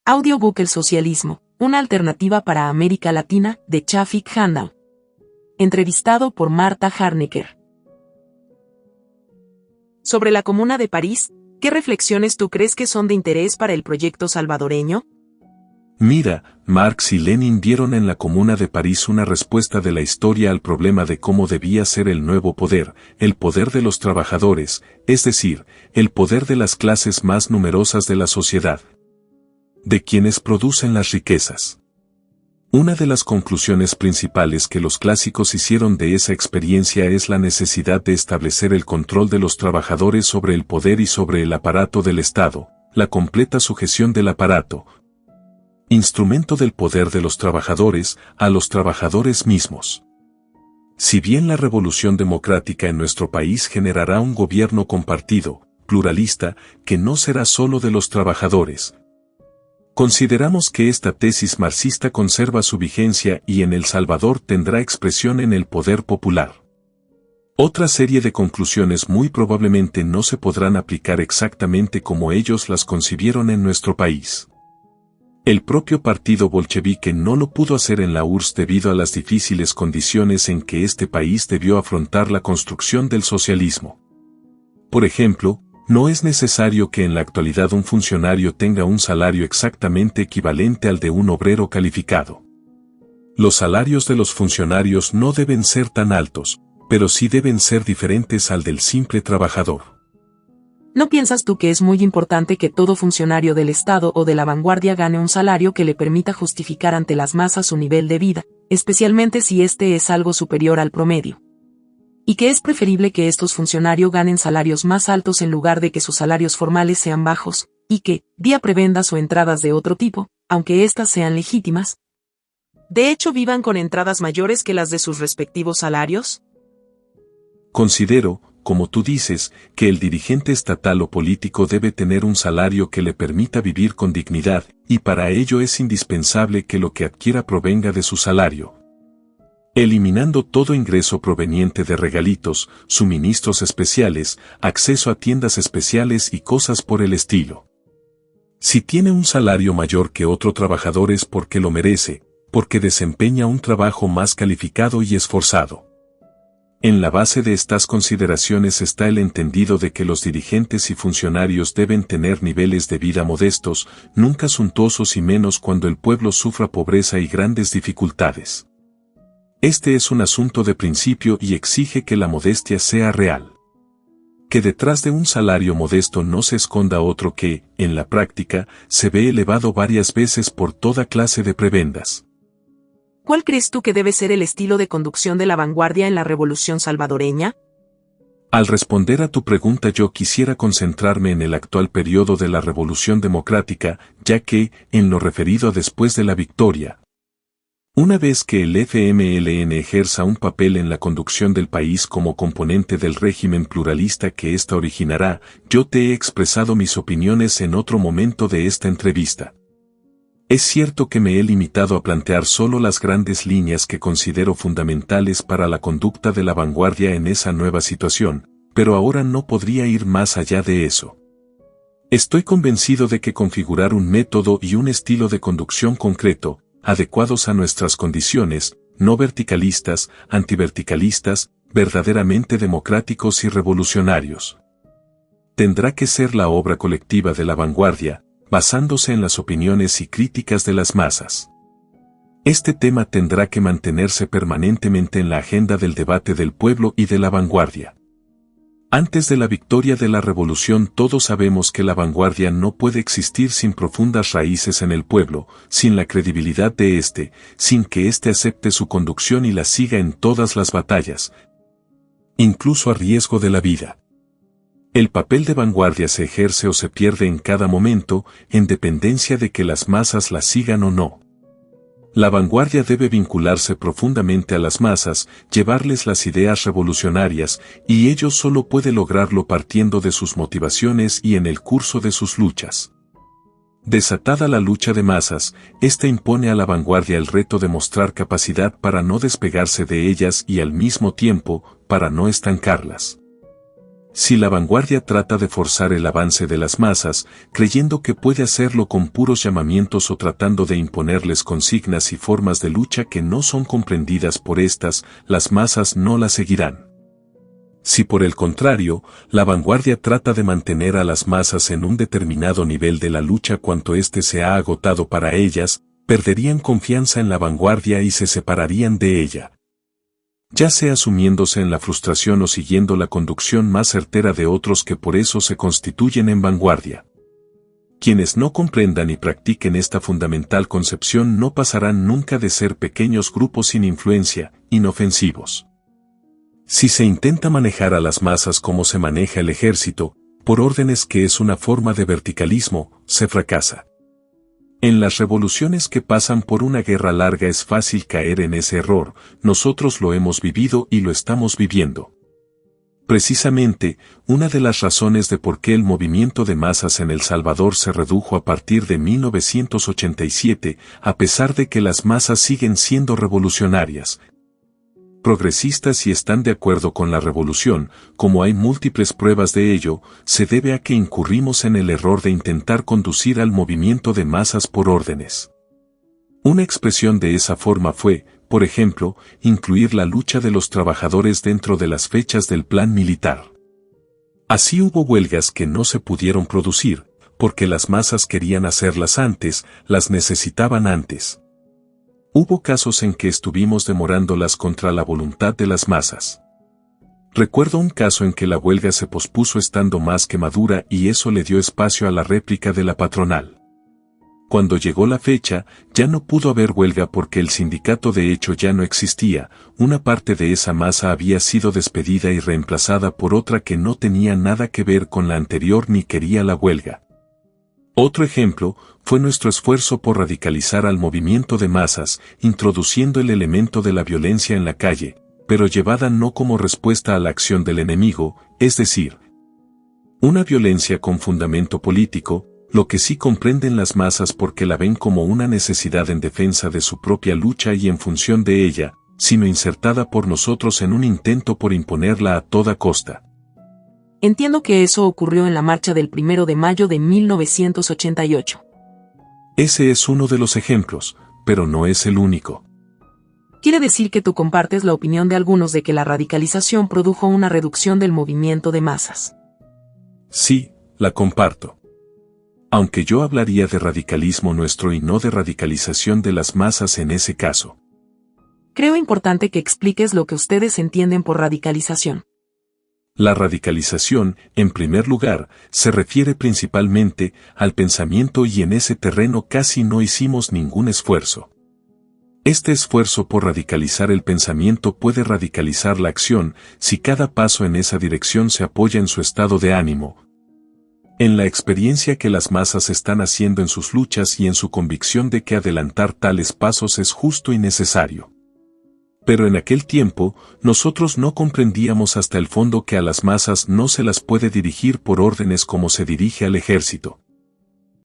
Audiobook El socialismo, una alternativa para América Latina, de Chafik Handal. Entrevistado por Marta Harnecker. Sobre la Comuna de París, ¿qué reflexiones tú crees que son de interés para el proyecto salvadoreño? Mira, Marx y Lenin dieron en la Comuna de París una respuesta de la historia al problema de cómo debía ser el nuevo poder, el poder de los trabajadores, es decir, el poder de las clases más numerosas de la sociedad, de quienes producen las riquezas. Una de las conclusiones principales que los clásicos hicieron de esa experiencia es la necesidad de establecer el control de los trabajadores sobre el poder y sobre el aparato del Estado, la completa sujeción del aparato, instrumento del poder de los trabajadores, a los trabajadores mismos. Si bien la revolución democrática en nuestro país generará un gobierno compartido, pluralista, que no será solo de los trabajadores, consideramos que esta tesis marxista conserva su vigencia y en El Salvador tendrá expresión en el poder popular. Otra serie de conclusiones muy probablemente no se podrán aplicar exactamente como ellos las concibieron en nuestro país. El propio partido bolchevique no lo pudo hacer en la URSS debido a las difíciles condiciones en que este país debió afrontar la construcción del socialismo. Por ejemplo, no es necesario que en la actualidad un funcionario tenga un salario exactamente equivalente al de un obrero calificado. Los salarios de los funcionarios no deben ser tan altos, pero sí deben ser diferentes al del simple trabajador. ¿No piensas tú que es muy importante que todo funcionario del Estado o de la vanguardia gane un salario que le permita justificar ante las masas su nivel de vida, especialmente si este es algo superior al promedio? Y que es preferible que estos funcionarios ganen salarios más altos en lugar de que sus salarios formales sean bajos, y que, vía prebendas o entradas de otro tipo, aunque éstas sean legítimas, de hecho vivan con entradas mayores que las de sus respectivos salarios? Considero, como tú dices, que el dirigente estatal o político debe tener un salario que le permita vivir con dignidad, y para ello es indispensable que lo que adquiera provenga de su salario, eliminando todo ingreso proveniente de regalitos, suministros especiales, acceso a tiendas especiales y cosas por el estilo. Si tiene un salario mayor que otro trabajador es porque lo merece, porque desempeña un trabajo más calificado y esforzado. En la base de estas consideraciones está el entendido de que los dirigentes y funcionarios deben tener niveles de vida modestos, nunca suntuosos y menos cuando el pueblo sufra pobreza y grandes dificultades. Este es un asunto de principio y exige que la modestia sea real. Que detrás de un salario modesto no se esconda otro que, en la práctica, se ve elevado varias veces por toda clase de prebendas. ¿Cuál crees tú que debe ser el estilo de conducción de la vanguardia en la revolución salvadoreña? Al responder a tu pregunta yo quisiera concentrarme en el actual periodo de la revolución democrática, ya que, en lo referido a después de la victoria, una vez que el FMLN ejerza un papel en la conducción del país como componente del régimen pluralista que ésta originará, yo te he expresado mis opiniones en otro momento de esta entrevista. Es cierto que me he limitado a plantear solo las grandes líneas que considero fundamentales para la conducta de la vanguardia en esa nueva situación, pero ahora no podría ir más allá de eso. Estoy convencido de que configurar un método y un estilo de conducción concreto, adecuados a nuestras condiciones, no verticalistas, antiverticalistas, verdaderamente democráticos y revolucionarios, tendrá que ser la obra colectiva de la vanguardia, basándose en las opiniones y críticas de las masas. Este tema tendrá que mantenerse permanentemente en la agenda del debate del pueblo y de la vanguardia. Antes de la victoria de la revolución todos sabemos que la vanguardia no puede existir sin profundas raíces en el pueblo, sin la credibilidad de éste, sin que éste acepte su conducción y la siga en todas las batallas, incluso a riesgo de la vida. El papel de vanguardia se ejerce o se pierde en cada momento, en dependencia de que las masas la sigan o no. La vanguardia debe vincularse profundamente a las masas, llevarles las ideas revolucionarias, y ello solo puede lograrlo partiendo de sus motivaciones y en el curso de sus luchas. Desatada la lucha de masas, esta impone a la vanguardia el reto de mostrar capacidad para no despegarse de ellas y al mismo tiempo, para no estancarlas. Si la vanguardia trata de forzar el avance de las masas, creyendo que puede hacerlo con puros llamamientos o tratando de imponerles consignas y formas de lucha que no son comprendidas por estas, las masas no la seguirán. Si por el contrario, la vanguardia trata de mantener a las masas en un determinado nivel de la lucha cuanto éste se ha agotado para ellas, perderían confianza en la vanguardia y se separarían de ella. Ya sea sumiéndose en la frustración o siguiendo la conducción más certera de otros que por eso se constituyen en vanguardia. Quienes no comprendan y practiquen esta fundamental concepción no pasarán nunca de ser pequeños grupos sin influencia, inofensivos. Si se intenta manejar a las masas como se maneja el ejército, por órdenes que es una forma de verticalismo, se fracasa. En las revoluciones que pasan por una guerra larga es fácil caer en ese error, nosotros lo hemos vivido y lo estamos viviendo. Precisamente, una de las razones de por qué el movimiento de masas en El Salvador se redujo a partir de 1987, a pesar de que las masas siguen siendo revolucionarias, progresistas y están de acuerdo con la revolución, como hay múltiples pruebas de ello, se debe a que incurrimos en el error de intentar conducir al movimiento de masas por órdenes. Una expresión de esa forma fue, por ejemplo, incluir la lucha de los trabajadores dentro de las fechas del plan militar. Así hubo huelgas que no se pudieron producir, porque las masas querían hacerlas antes, las necesitaban antes. Hubo casos en que estuvimos demorándolas contra la voluntad de las masas. Recuerdo un caso en que la huelga se pospuso estando más que madura y eso le dio espacio a la réplica de la patronal. Cuando llegó la fecha, ya no pudo haber huelga porque el sindicato de hecho ya no existía, una parte de esa masa había sido despedida y reemplazada por otra que no tenía nada que ver con la anterior ni quería la huelga. Otro ejemplo fue nuestro esfuerzo por radicalizar al movimiento de masas, introduciendo el elemento de la violencia en la calle, pero llevada no como respuesta a la acción del enemigo, es decir, una violencia con fundamento político, lo que sí comprenden las masas porque la ven como una necesidad en defensa de su propia lucha y en función de ella, sino insertada por nosotros en un intento por imponerla a toda costa. Entiendo que eso ocurrió en la marcha del 1 de mayo de 1988. Ese es uno de los ejemplos, pero no es el único. Quiere decir que tú compartes la opinión de algunos de que la radicalización produjo una reducción del movimiento de masas. Sí, la comparto. Aunque yo hablaría de radicalismo nuestro y no de radicalización de las masas en ese caso. Creo importante que expliques lo que ustedes entienden por radicalización. La radicalización, en primer lugar, se refiere principalmente al pensamiento y en ese terreno casi no hicimos ningún esfuerzo. Este esfuerzo por radicalizar el pensamiento puede radicalizar la acción si cada paso en esa dirección se apoya en su estado de ánimo, en la experiencia que las masas están haciendo en sus luchas y en su convicción de que adelantar tales pasos es justo y necesario. Pero en aquel tiempo, nosotros no comprendíamos hasta el fondo que a las masas no se las puede dirigir por órdenes como se dirige al ejército.